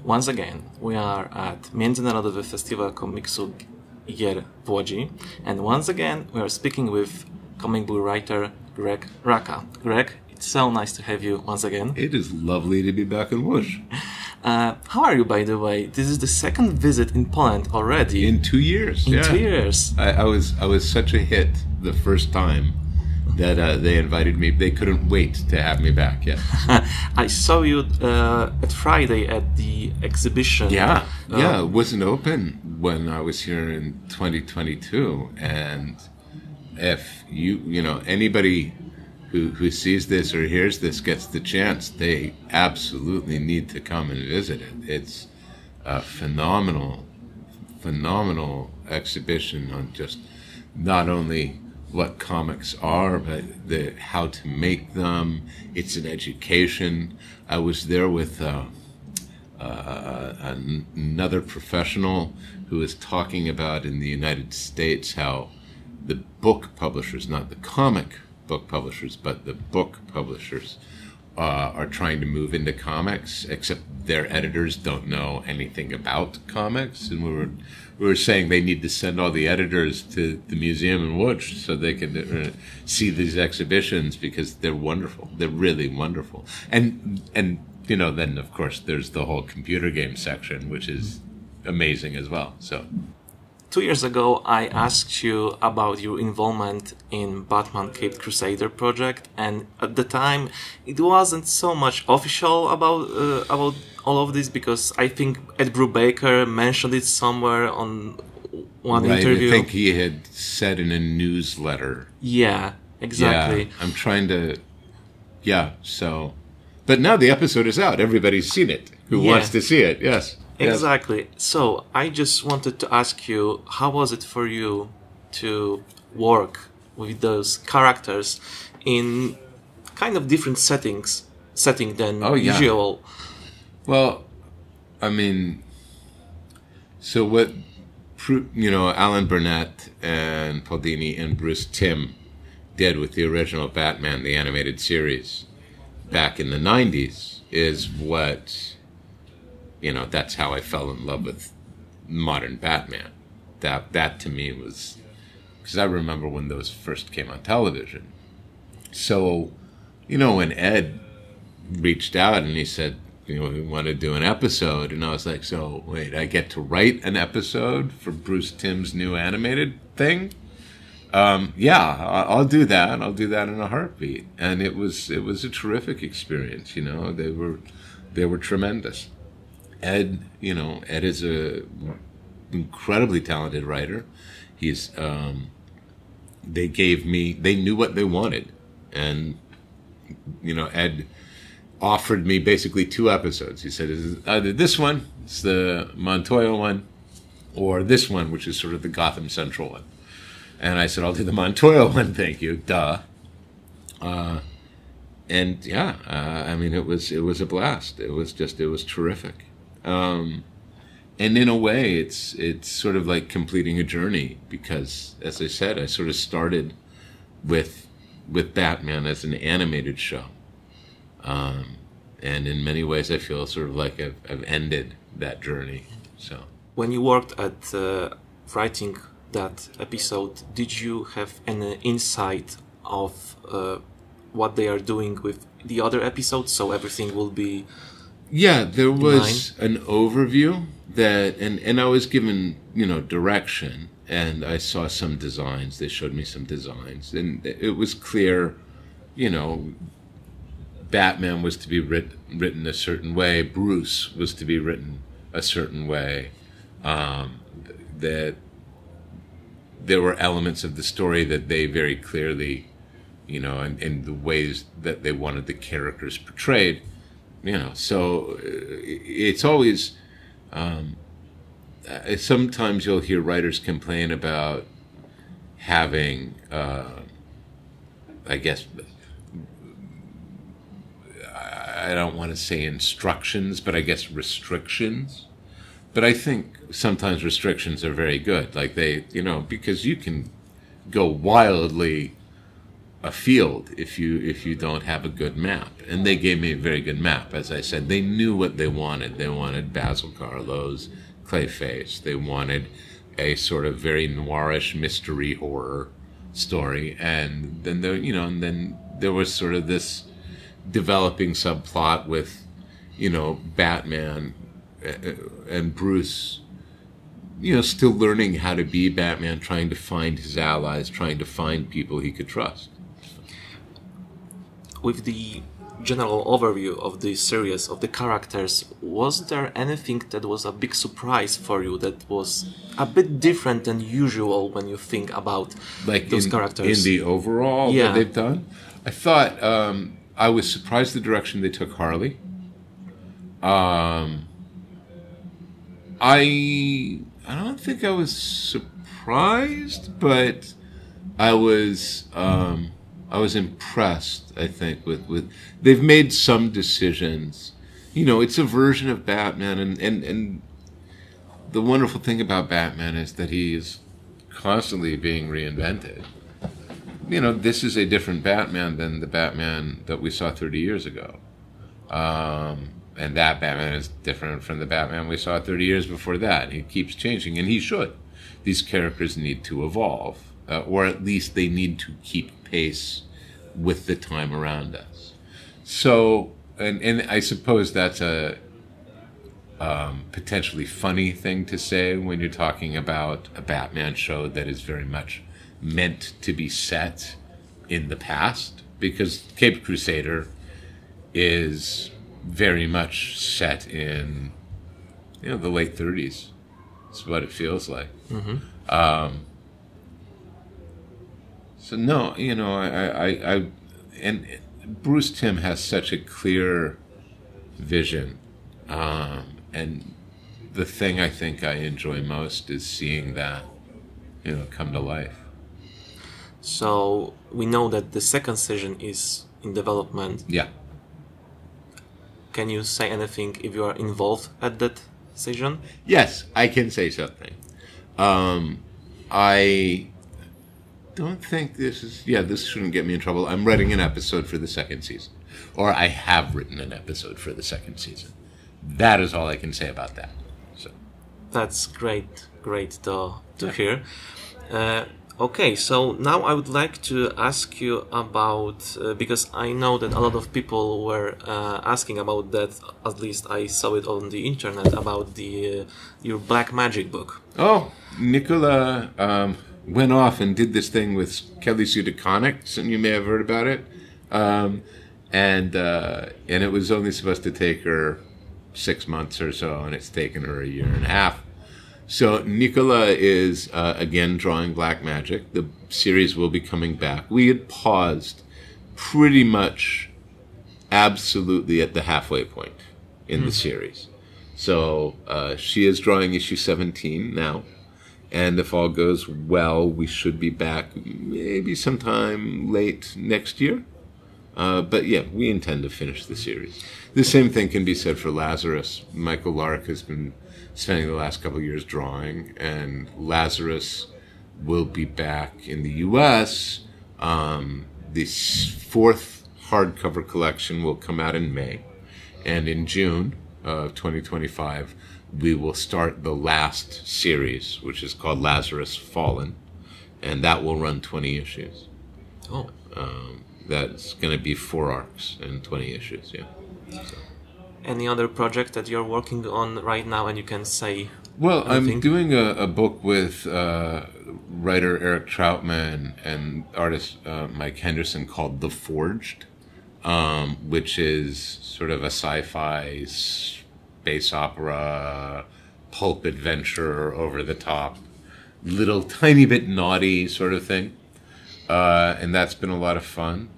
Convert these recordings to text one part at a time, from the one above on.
once again, we are at Międzynarodowy Festiwal Komiksu Gier w Łodzi, and once again we are speaking with comic book writer Greg Rucka. Greg, it's so nice to have you once again. It is lovely to be back in Łódź. How are you, by the way? This is the second visit in Poland already. In 2 years. In 2 years. I was such a hit the first time that they invited me. They couldn't wait to have me back. Yeah. I saw you at Friday at the exhibition. Yeah, it wasn't open when I was here in 2022, and if anybody who sees this or hears this gets the chance, they absolutely need to come and visit it. It's a phenomenal exhibition on just not only what comics are, but how to make them. It's an education. I was there with another professional who was talking about in the United States how the book publishers, not the comic book publishers, but the book publishers are trying to move into comics, except their editors don't know anything about comics. And we were saying they need to send all the editors to the museum in Łódź so they can see these exhibitions, because they're wonderful. They're really wonderful. And then of course there's the whole computer game section, which is amazing as well. So 2 years ago, I asked you about your involvement in Batman Caped Crusader project, and at the time, it wasn't so much official about all of this, because I think Ed Brubaker mentioned it somewhere on one interview. I think he had said in a newsletter. Yeah, exactly. Yeah, I'm trying to. Yeah, so, but now the episode is out. Everybody's seen it. Who wants to see it? Yes. Exactly. Yes. So I just wanted to ask you, how was it for you to work with those characters in kind of different setting than usual? Well, I mean, so what, Alan Burnett and Paul Dini and Bruce Timm did with the original Batman, the animated series, back in the 90s is what... that's how I fell in love with modern Batman. That to me was... Because I remember when those first came on television. So, when Ed reached out and he said, we want to do an episode. And I was like, so, wait, I get to write an episode for Bruce Timm's new animated thing? Yeah, I'll do that. I'll do that in a heartbeat. And it was a terrific experience, They were tremendous. Ed is a incredibly talented writer. He's, they knew what they wanted. And, Ed offered me basically 2 episodes. He said, it's either this one, it's the Montoya one, or this one, which is sort of the Gotham Central one. And I said, I'll do the Montoya one, thank you, duh. And yeah, it was a blast. It was terrific. And in a way, it's sort of like completing a journey, because, as I said, I sort of started with Batman as an animated show, and in many ways, I feel sort of like I've ended that journey. So, when you worked at writing that episode, did you have any insight of what they are doing with the other episodes? So everything will be... Yeah, there was an overview and I was given, direction, and I saw some designs. They showed me some designs, and it was clear, Batman was to be written a certain way, Bruce was to be written a certain way, that there were elements of the story that they very clearly, in the ways that they wanted the characters portrayed. So it's always, sometimes you'll hear writers complain about having, I guess, I don't want to say instructions, but I guess restrictions. But I think sometimes restrictions are very good. Like because you can go wildly a field if you don't have a good map. And they gave me a very good map. As I said, they knew what they wanted. They wanted Basil Karlo's Clayface. They wanted a sort of very noirish mystery horror story. And then there was sort of this developing subplot with, Batman and Bruce, still learning how to be Batman, trying to find his allies, trying to find people he could trust. With the general overview of the series, of the characters, was there anything that was a big surprise for you that was a bit different than usual when you think about those characters? In the overall that they've done? I thought I was surprised the direction they took Harley. I don't think I was surprised, but I was impressed, I think, with they've made some decisions. It's a version of Batman, and the wonderful thing about Batman is that he is constantly being reinvented. This is a different Batman than the Batman that we saw 30 years ago. And that Batman is different from the Batman we saw 30 years before that. He keeps changing, and he should. These characters need to evolve, or at least they need to keep pace with the time around us. So, and I suppose that's a potentially funny thing to say when you're talking about a Batman show that is very much meant to be set in the past, because Caped Crusader is very much set in the late 30s. That's what it feels like. Mm-hmm. So no, and Bruce Timm has such a clear vision, and the thing I think I enjoy most is seeing that come to life. So we know that the second season is in development. Yeah. Can you say anything if you are involved at that season? Yes, I can say something. I don't think this shouldn't get me in trouble. I'm writing an episode for the second season. Or I have written an episode for the second season. That is all I can say about that. So that's great to hear. Okay, so now I would like to ask you about, because I know that a lot of people were asking about that, at least I saw it on the internet, about your Black Magick book. Oh, Nicola went off and did this thing with Kelly Sue DeConnick, and you may have heard about it. And it was only supposed to take her 6 months or so, and it's taken her a year and a half. So Nicola is, again, drawing Black Magick. The series will be coming back. We had paused pretty much absolutely at the halfway point in the series. So she is drawing issue 17 now. And if all goes well, we should be back maybe sometime late next year. But yeah, we intend to finish the series. The same thing can be said for Lazarus. Michael Lark has been spending the last couple of years drawing, and Lazarus will be back in the U.S. The fourth hardcover collection will come out in May, and in June of 2025, we will start the last series, which is called Lazarus Fallen, and that will run 20 issues. Oh. That's going to be 4 arcs and 20 issues, yeah. So. Any other project that you're working on right now and you can say? Well, I'm doing a book with writer Eric Troutman and artist Mike Henderson called The Forged, which is sort of a sci-fi space opera, pulp adventure, over the top, little tiny bit naughty sort of thing. And that's been a lot of fun.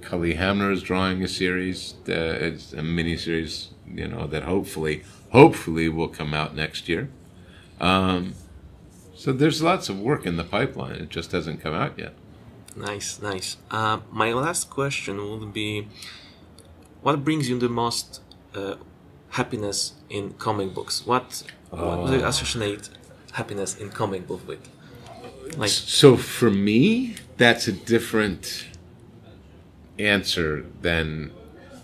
Cully Hamner is drawing a series, it's a mini-series, that hopefully will come out next year. So there's lots of work in the pipeline. It just hasn't come out yet. Nice. My last question would be, what brings you the most happiness in comic books? What do you associate happiness in comic book with? So for me, that's a different answer than,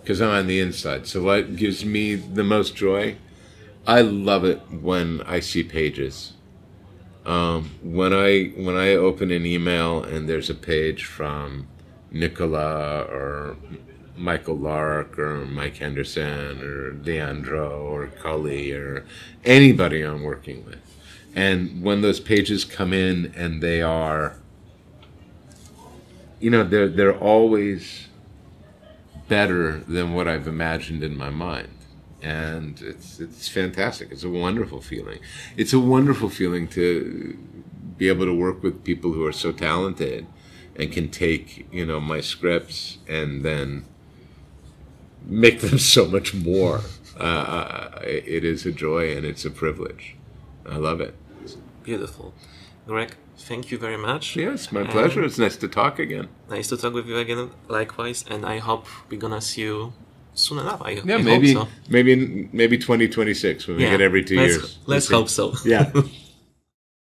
because I'm on the inside. So what gives me the most joy? I love it when I see pages. When I open an email and there's a page from Nicola or Michael Lark or Mike Henderson or Leandro or Cully or anybody I'm working with, and when those pages come in and they are, you know, they're always better than what I've imagined in my mind. And it's fantastic. It's a wonderful feeling. It's a wonderful feeling to be able to work with people who are so talented and can take, you know, my scripts and then make them so much more. It is a joy and it's a privilege. I love it. Beautiful. Greg, thank you very much. Yes, my pleasure. It's nice to talk again. Nice to talk with you again, likewise. And I hope we're gonna see you soon enough. I maybe hope so. maybe 2026 when we get every 2 years. Let's hope so. Yeah.